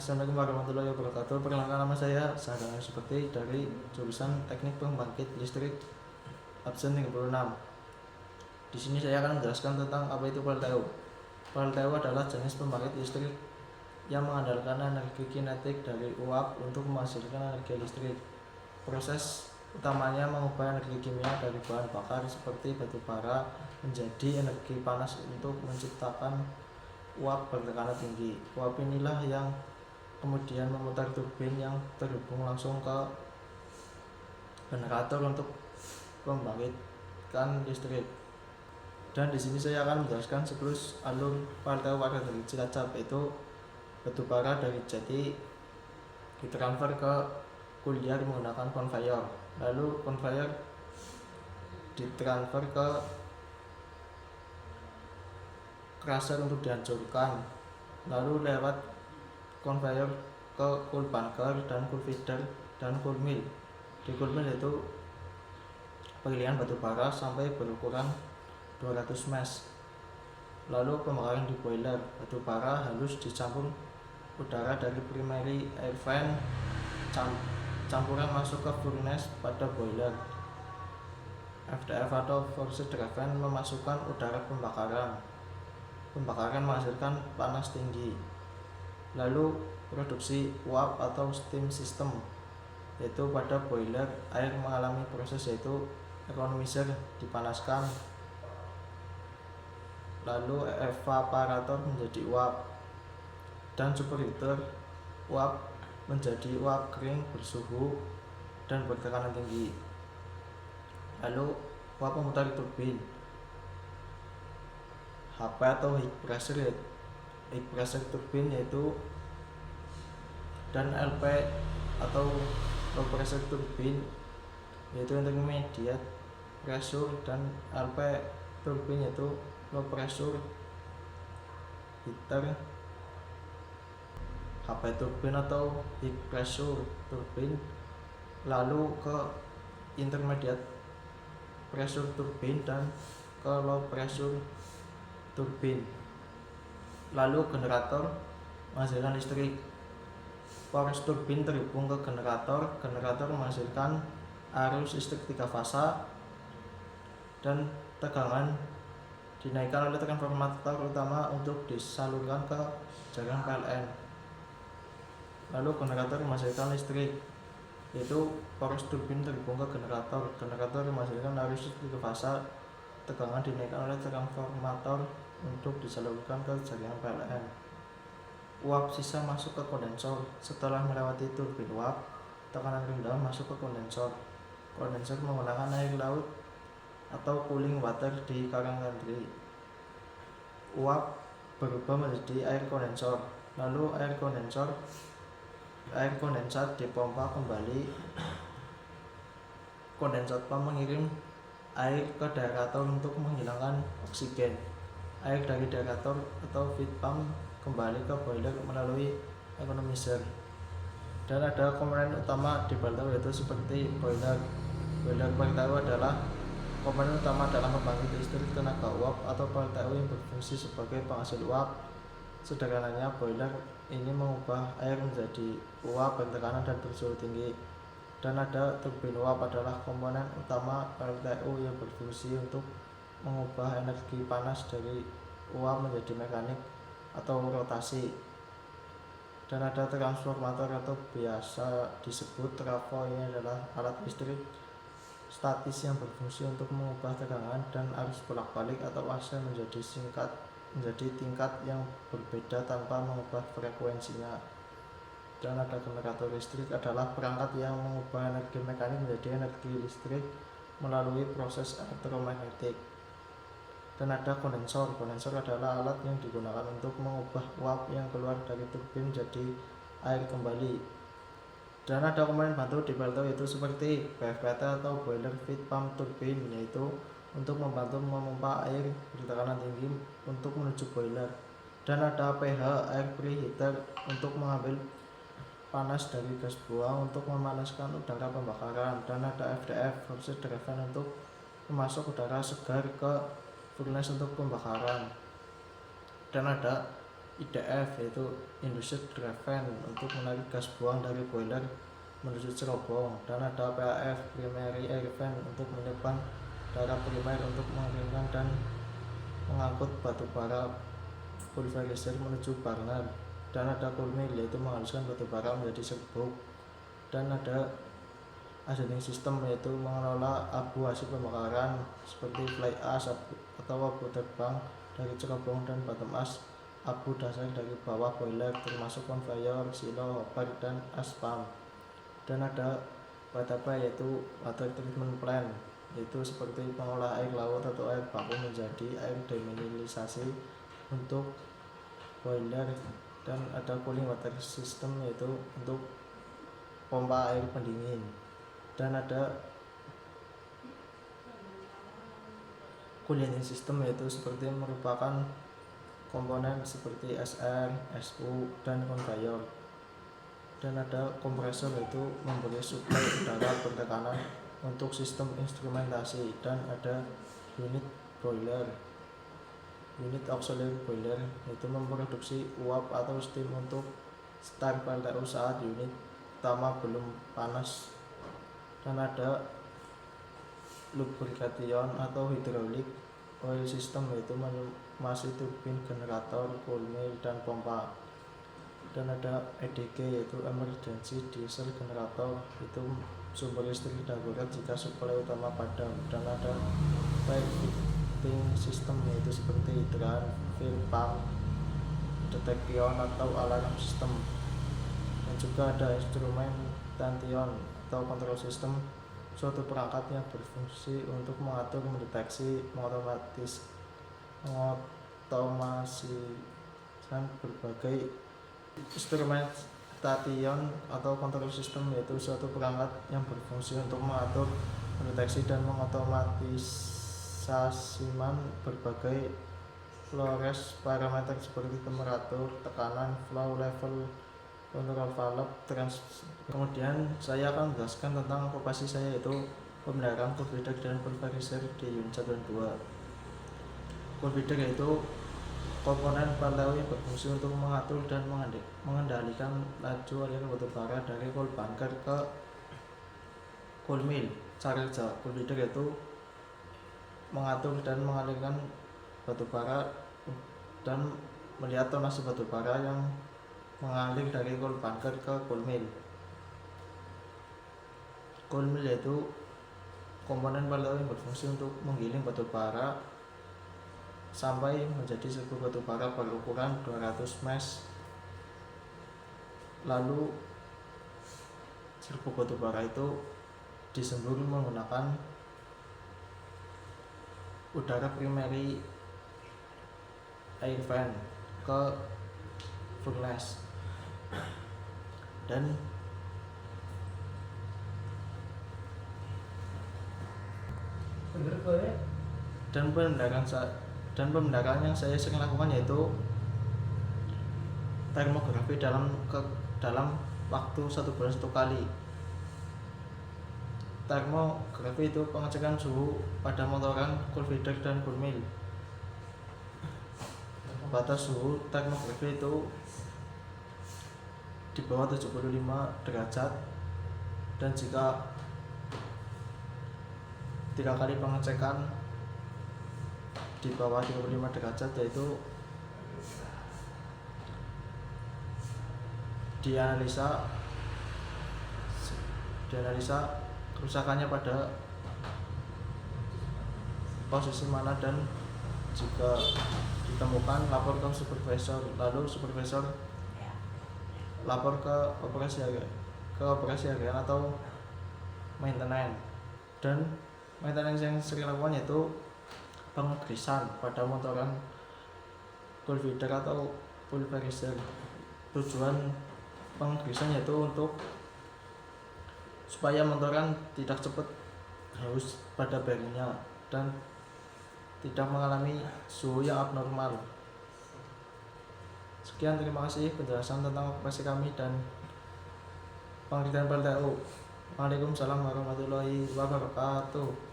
Assalamualaikum warahmatullahi wabarakatuh. Perkenalkan, nama saya Sarana seperti dari jurusan Teknik Pembangkit Listrik absen 36. Di sini saya akan menjelaskan tentang apa itu PLTU. PLTU adalah jenis pembangkit listrik yang mengandalkan energi kinetik dari uap untuk menghasilkan energi listrik. Proses utamanya mengubah energi kimia dari bahan bakar seperti batu bara menjadi energi panas untuk menciptakan uap bertekanan tinggi. Uap inilah yang kemudian memutar turbin yang terhubung langsung ke generator untuk membangkitkan listrik. Dan di sini saya akan menjelaskan siklus alur PLTU pada dari Cilacap, yaitu batu bara dari Jati ditransfer ke Kuliar menggunakan conveyor, lalu conveyor ditransfer ke crusher untuk dihancurkan, lalu lewat conveyor ke cool bunker dan cool feeder dan cool mill. Di cool mill itu penggilingan batu bara sampai berukuran 200 mesh. Lalu pembakaran di boiler, batu bara halus dicampur udara dari primary air fan, campuran masuk ke furnace pada boiler. FDF atau forced driven memasukkan udara pembakaran menghasilkan panas tinggi. Lalu produksi uap atau steam system, yaitu pada boiler air mengalami proses yaitu economizer dipanaskan, lalu evaporator menjadi uap, dan superheater uap menjadi uap kering bersuhu dan bertekanan tinggi. Lalu uap memutar turbin HP atau high pressure turbin yaitu, dan LP atau low pressure turbin yaitu intermediate pressure, dan LP turbin yaitu low pressure heater. HP turbin atau high pressure turbin, lalu ke intermediate pressure turbin dan ke low pressure turbin. Lalu generator menghasilkan listrik. Poros turbin terhubung ke generator menghasilkan arus listrik 3 fasa, dan tegangan dinaikkan oleh transformator utama untuk disalurkan ke jaringan PLN. Lalu generator menghasilkan listrik, yaitu poros turbin terhubung ke generator menghasilkan arus listrik 3 fasa, tegangan dinaikkan oleh transformator untuk disalurkan ke jaringan PLN. Uap sisa masuk ke kondensor. Setelah melewati turbin uap, tekanan rendah masuk ke kondensor. Kondensor menggunakan air laut atau cooling water di Karangtandri. Uap berubah menjadi air kondensor, lalu air kondensat dipompa kembali. Kondensat pump mengirim air ke dehydrator untuk menghilangkan oksigen. Air dari dehydrator atau feed pump kembali ke boiler melalui economizer. Dan ada komponen utama di PLTU yaitu seperti boiler. Boiler PLTU adalah komponen utama dalam pembangkit listrik tenaga uap atau PLTU yang berfungsi sebagai penghasil uap. Sederhananya, boiler ini mengubah air menjadi uap bertekanan dan bersuhu tinggi. Dan ada turbin uap adalah komponen utama PLTU yang berfungsi untuk mengubah energi panas dari uap menjadi mekanik atau rotasi. Dan ada transformator atau biasa disebut trafo. Ini adalah alat listrik statis yang berfungsi untuk mengubah tegangan dan arus bolak-balik atau AC menjadi tingkat yang berbeda tanpa mengubah frekuensinya. Dan ada generator listrik adalah perangkat yang mengubah energi mekanik menjadi energi listrik melalui proses elektromagnetik. Dan ada kondensor. Kondensor adalah alat yang digunakan untuk mengubah uap yang keluar dari turbin jadi air kembali. Dan ada komponen bantu di PLTU yaitu seperti BFPT atau boiler feed pump turbin, yaitu untuk membantu memompa air bertekanan tinggi untuk menuju boiler. Dan ada PH air preheater untuk mengambil panas dari gas buang untuk memanaskan udara pembakaran. Dan ada FDF forced driven untuk memasuk udara segar ke furnace untuk pembakaran. Dan ada IDF yaitu Induction Driven untuk menarik gas buang dari boiler menuju cerobong, dan ada PAF Primary Air Fan untuk menyimpan darah primer untuk mengeringkan dan mengangkut batu bara pulverizer menuju burner, dan ada cool mill yaitu menghaluskan batu bara menjadi serbuk, dan ada hardening system yaitu mengelola abu hasil pembakaran seperti fly ash atau abu terbang dari cerobong, dan bottom ash abu dasar dari bawah boiler termasuk conveyor, silo, hopper, dan ash pump. Dan ada WTP yaitu water treatment plant yaitu seperti mengolah air laut atau air baku menjadi air demineralisasi untuk boiler, dan ada cooling water system yaitu untuk pompa air pendingin, dan ada cooling system yaitu seperti merupakan komponen seperti SR, SU, dan conveyor, dan ada kompresor yaitu memberi suplai udara bertekanan untuk sistem instrumentasi, dan ada unit boiler, unit auxiliary boiler yaitu memproduksi uap atau steam untuk start PLTU saat unit utama belum panas, dan ada lubrication atau hydraulic oil system yaitu masih turbin, generator, cool mill, dan pompa, dan ada EDG yaitu emergency diesel generator itu sumber listrik darurat jika suplai utama padam, dan ada fighting system yaitu seperti hidran, fuel pump, detection atau alarm system, dan juga ada instrumen tantion atau control system, suatu perangkat yang berfungsi untuk mengatur, mendeteksi, mengotomasikan berbagai instrumen tantion atau control system yaitu suatu perangkat yang berfungsi untuk mengatur, mendeteksi, dan mengotomatisasikan berbagai flores parameter seperti temperatur, tekanan, flow level, control valve, Kemudian saya akan menjelaskan tentang okupasi saya yaitu pemeliharaan cool feeder dan pulverizer di unit 1 dan 2. Cool feeder yaitu komponen PLTU yang berfungsi untuk mengatur dan mengendalikan laju aliran batu bara dari coal bunker ke coal mill. Cara kerja cool feeder yaitu mengatur dan mengalirkan batu bara dan melihat tonase batu bara yang mengalir dari coal bunker ke coal mill. Coal mill yaitu komponen PLTU yang berfungsi untuk menggiling batu bara sampai menjadi serbuk batu bara berukuran 200 mesh. Lalu serbuk batu bara itu disembur menggunakan udara primary air fan ke furnace, dan pemeliharaan yang saya sering lakukan yaitu termografi dalam waktu 1 bulan 1 kali. Termografi itu pengecekan suhu pada motoran cool feeder dan cool mill. Batas suhu termografi itu di bawah 75 derajat, dan jika 3 kali pengecekan di bawah 25 derajat yaitu dianalisa kerusakannya pada posisi mana, dan jika ditemukan lapor ke supervisor, lalu supervisor lapor ke operasi harian atau maintenance. Dan maintenance yang sering lakukan yaitu pengerisan pada motoran cool feeder atau pulverizer. Tujuan pengerisan yaitu untuk supaya motoran tidak cepat haus pada bearingnya dan tidak mengalami suhu yang abnormal. Sekian, terima kasih penjelasan tentang operasi kami dan pengertian PLTU. Waalaikumsalam warahmatullahi wabarakatuh.